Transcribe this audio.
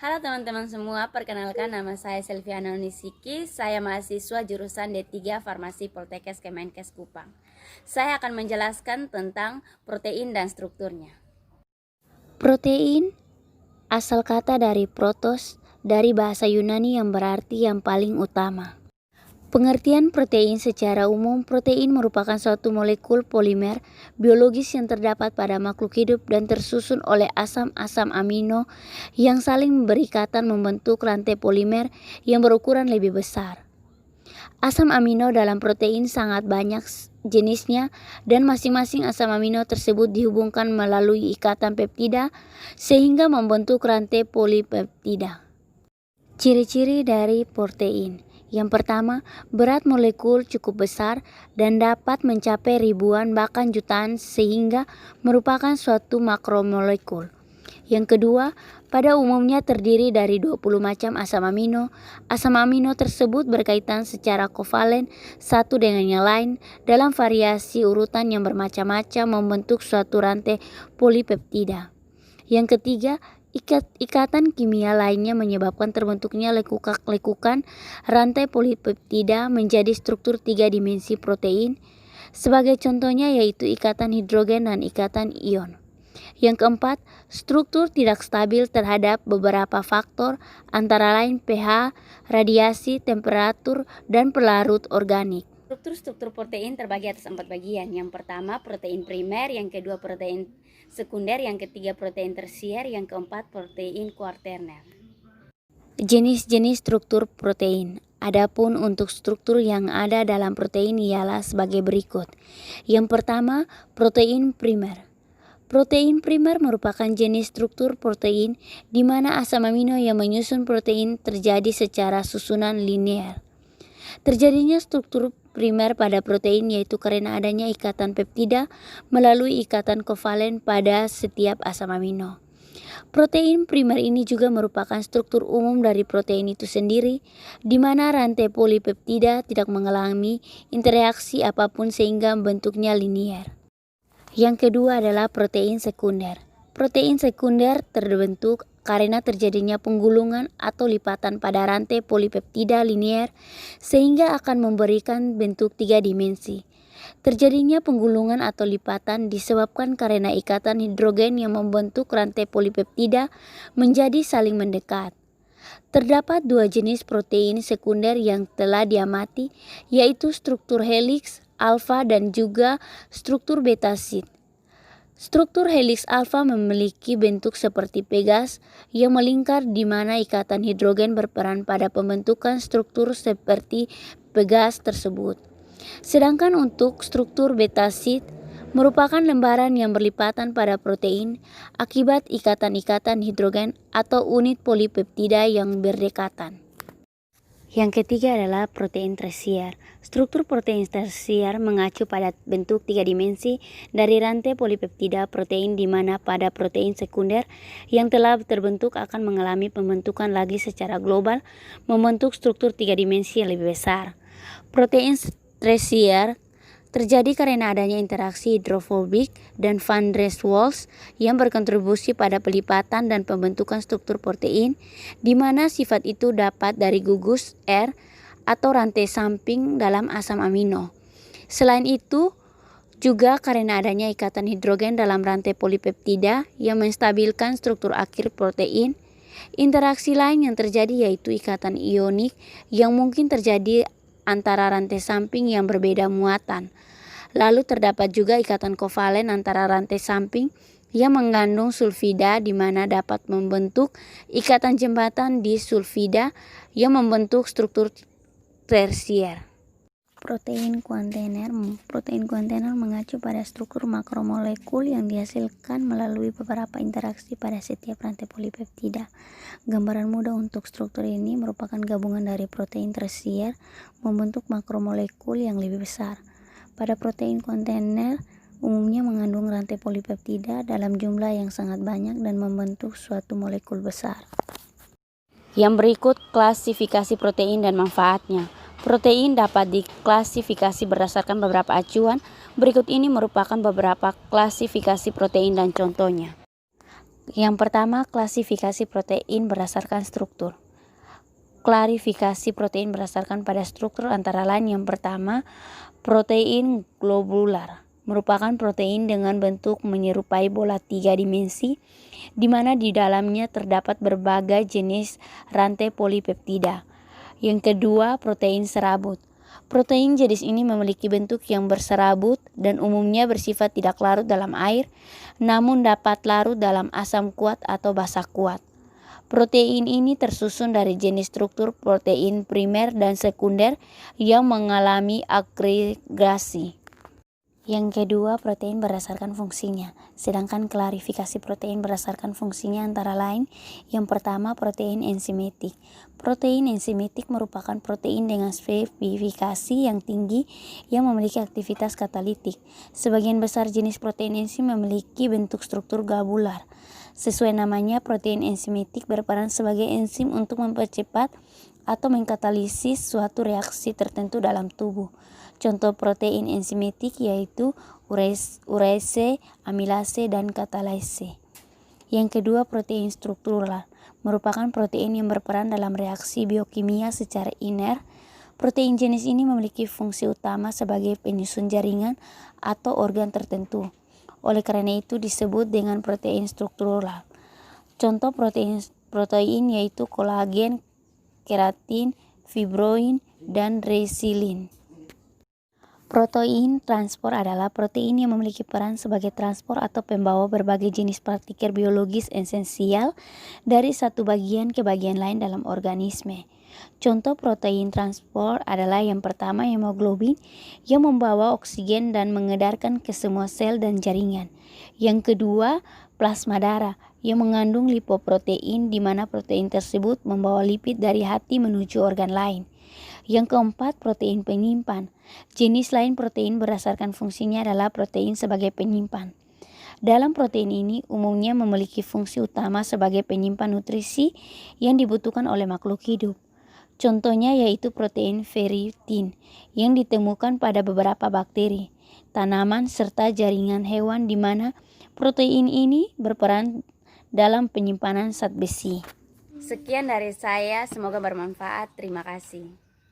Halo teman-teman semua, perkenalkan nama saya Selviana Unisiki. Saya mahasiswa jurusan D3 Farmasi Poltekkes Kemenkes Kupang. Saya akan menjelaskan tentang protein dan strukturnya. Protein asal kata dari protos, dari bahasa Yunani yang berarti yang paling utama. Pengertian protein secara umum, protein merupakan suatu molekul polimer biologis yang terdapat pada makhluk hidup dan tersusun oleh asam-asam amino yang saling berikatan membentuk rantai polimer yang berukuran lebih besar. Asam amino dalam protein sangat banyak jenisnya dan masing-masing asam amino tersebut dihubungkan melalui ikatan peptida sehingga membentuk rantai polipeptida. Ciri-ciri dari protein. Yang pertama, berat molekul cukup besar dan dapat mencapai ribuan bahkan jutaan sehingga merupakan suatu makromolekul. Yang kedua, pada umumnya terdiri dari 20 macam asam amino. Asam amino tersebut berkaitan secara kovalen satu dengan yang lain dalam variasi urutan yang bermacam-macam membentuk suatu rantai polipeptida. Yang ketiga, ikatan kimia lainnya menyebabkan terbentuknya lekukan rantai polipeptida menjadi struktur 3 dimensi protein. Sebagai contohnya yaitu ikatan hidrogen dan ikatan ion. Yang keempat, struktur tidak stabil terhadap beberapa faktor antara lain pH, radiasi, temperatur, dan pelarut organik. Struktur protein terbagi atas 4 bagian. Yang pertama protein primer, yang kedua protein sekunder, yang ketiga protein tersier, yang keempat protein kuaterner. Jenis-jenis struktur protein. Adapun untuk struktur yang ada dalam protein ialah sebagai berikut. Yang pertama, protein primer. Protein primer merupakan jenis struktur protein di mana asam amino yang menyusun protein terjadi secara susunan linear. Terjadinya struktur primer pada protein yaitu karena adanya ikatan peptida melalui ikatan kovalen pada setiap asam amino. Protein primer ini juga merupakan struktur umum dari protein itu sendiri, di mana rantai polipeptida tidak mengalami interaksi apapun sehingga bentuknya linear. Yang kedua adalah protein sekunder. Protein sekunder terbentuk karena terjadinya penggulungan atau lipatan pada rantai polipeptida linear sehingga akan memberikan bentuk 3 dimensi. Terjadinya penggulungan atau lipatan disebabkan karena ikatan hidrogen yang membentuk rantai polipeptida menjadi saling mendekat. Terdapat 2 jenis protein sekunder yang telah diamati, yaitu struktur helix alfa dan juga struktur beta sheet. Struktur helix alfa memiliki bentuk seperti pegas yang melingkar di mana ikatan hidrogen berperan pada pembentukan struktur seperti pegas tersebut. Sedangkan untuk struktur beta sheet merupakan lembaran yang berlipatan pada protein akibat ikatan-ikatan hidrogen atau unit polipeptida yang berdekatan. Yang ketiga adalah protein tersier. Struktur protein tersier mengacu pada bentuk 3 dimensi dari rantai polipeptida protein di mana pada protein sekunder yang telah terbentuk akan mengalami pembentukan lagi secara global membentuk struktur 3 dimensi yang lebih besar. Protein tersier terjadi karena adanya interaksi hidrofobik dan van der Waals yang berkontribusi pada pelipatan dan pembentukan struktur protein, di mana sifat itu dapat dari gugus R atau rantai samping dalam asam amino. Selain itu, juga karena adanya ikatan hidrogen dalam rantai polipeptida yang menstabilkan struktur akhir protein. Interaksi lain yang terjadi yaitu ikatan ionik yang mungkin terjadi antara rantai samping yang berbeda muatan. Lalu terdapat juga ikatan kovalen antara rantai samping yang mengandung sulfida di mana dapat membentuk ikatan jembatan di sulfida yang membentuk struktur tersier. Protein kuaterner mengacu pada struktur makromolekul yang dihasilkan melalui beberapa interaksi pada setiap rantai polipeptida. Gambaran mudah untuk struktur ini merupakan gabungan dari protein tersier membentuk makromolekul yang lebih besar. Pada protein kuaterner umumnya mengandung rantai polipeptida dalam jumlah yang sangat banyak dan membentuk suatu molekul besar. Yang berikut klasifikasi protein dan manfaatnya. Protein dapat diklasifikasi berdasarkan beberapa acuan. Berikut ini merupakan beberapa klasifikasi protein dan contohnya. Yang pertama, klasifikasi protein berdasarkan struktur. Klarifikasi protein berdasarkan pada struktur antara lain yang pertama, protein globular merupakan protein dengan bentuk menyerupai bola 3 dimensi di mana di dalamnya terdapat berbagai jenis rantai polipeptida. Yang kedua, protein serabut. Protein jenis ini memiliki bentuk yang berserabut dan umumnya bersifat tidak larut dalam air, namun dapat larut dalam asam kuat atau basa kuat. Protein ini tersusun dari jenis struktur protein primer dan sekunder yang mengalami agregasi. Yang kedua, protein berdasarkan fungsinya. Sedangkan klarifikasi protein berdasarkan fungsinya antara lain, yang pertama, protein enzimatik. Protein enzimatik merupakan protein dengan spesifikasi yang tinggi yang memiliki aktivitas katalitik. Sebagian besar jenis protein enzim memiliki bentuk struktur globular. Sesuai namanya, protein enzimatik berperan sebagai enzim untuk mempercepat atau mengkatalisis suatu reaksi tertentu dalam tubuh. Contoh protein enzimatik yaitu urease, amilase, dan katalase. Yang kedua, protein struktural merupakan protein yang berperan dalam reaksi biokimia secara iner. Protein jenis ini memiliki fungsi utama sebagai penyusun jaringan atau organ tertentu. Oleh karena itu disebut dengan protein struktural. Contoh protein yaitu kolagen, keratin, fibroin, dan resilin. Protein transport adalah protein yang memiliki peran sebagai transport atau pembawa berbagai jenis partikel biologis esensial dari satu bagian ke bagian lain dalam organisme. Contoh protein transport adalah yang pertama hemoglobin yang membawa oksigen dan mengedarkan ke semua sel dan jaringan. Yang kedua, plasma darah yang mengandung lipoprotein di mana protein tersebut membawa lipid dari hati menuju organ lain. Yang keempat, protein penyimpan. Jenis lain protein berdasarkan fungsinya adalah protein sebagai penyimpan. Dalam protein ini umumnya memiliki fungsi utama sebagai penyimpan nutrisi yang dibutuhkan oleh makhluk hidup. Contohnya yaitu protein ferritin yang ditemukan pada beberapa bakteri, tanaman, serta jaringan hewan di mana protein ini berperan dalam penyimpanan zat besi. Sekian dari saya, semoga bermanfaat. Terima kasih.